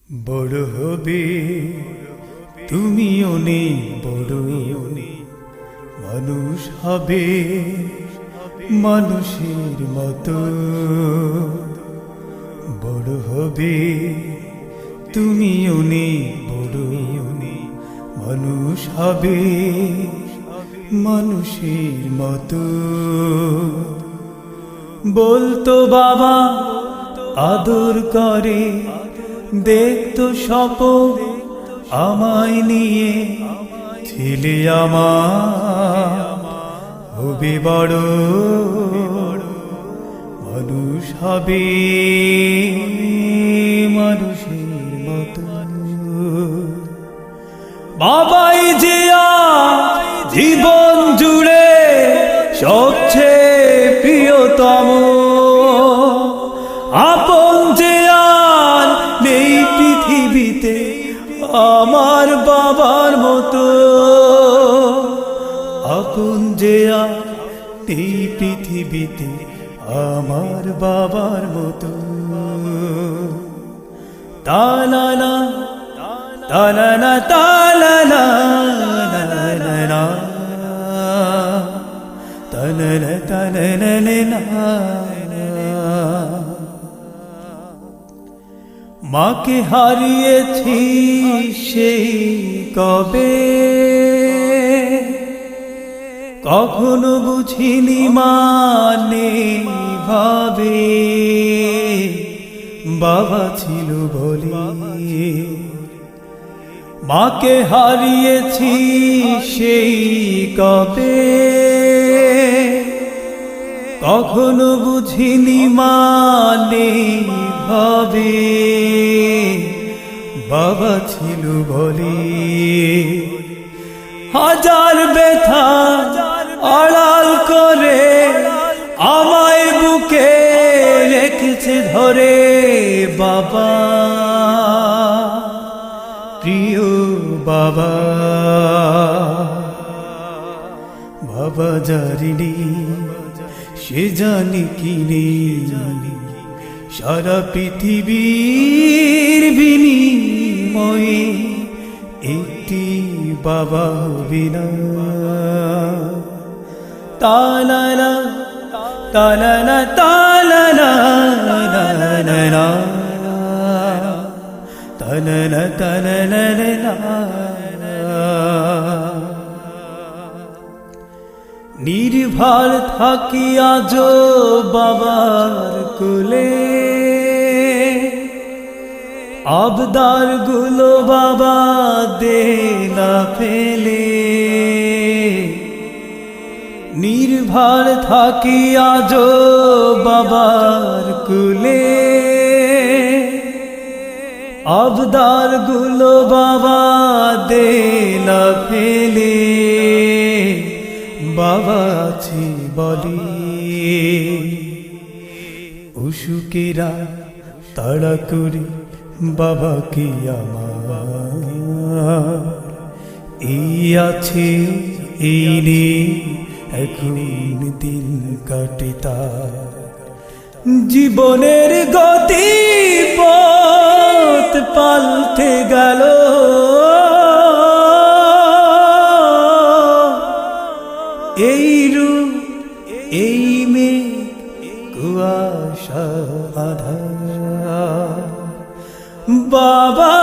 বড় হবে তুমি অনেক বড়, মানুষ হবে মানুষের মতো। বড় হবে তুমি অনেক বড়, মানুষ হবে মানুষের মতো। বলতো বাবা আদর করে, দেখতো স্বপ্ন আমায় নিয়ে, ছেলে আমার হবে বড়, মানুষ হবে মানুষের মতো। বাবাই যে জীবন জুড়ে সবচেয়ে প্রিয়তম, আপন যে আর নেই পৃথিবীতে আমার বাবার মতো। আপন যে আর নেই পৃথিবীতে আমার বাবার মতো। তালানা তালানা তালানা তালানা তালানা তালানা। মাকে হারিয়েছি সেই কবে, কখনো বুঝিনি মানে ভাবে, বাবা ছিল বলে। মাকে হারিয়েছি সেই কবে, কখনো বুঝিনি মানে ভাবে, বাবা ছিল বলে। হাজার ব্যথা আড়াল করে আমায় বুকে রেখেছে ধরে বাবা, প্রিয় বাবা। বাবা জানি সে জানি কি নেই, সারা পৃথিবীর বিনিময়ে একটি বাবা হবে না। তালানা তালানা তালানা তালানা তালানা তালানা। নির্ভর থাকি আজ বাবার কোলে, আবদার গুলো বাবা দে না ফেলে। নির্ভর থাকি আজ বাবার কোলে, আবদার গুলো বাবা দে না ফেলে। বাবা আছি বলি অসুখেরা তাড়া করে, বাবা কি আমার এই আছে এই নেই, এখন দিন কাটে তার। জীবনের গতি পথ পাল্টে গেল, এই রূপ এই মেঘ কুয়াশা আধার। বাবা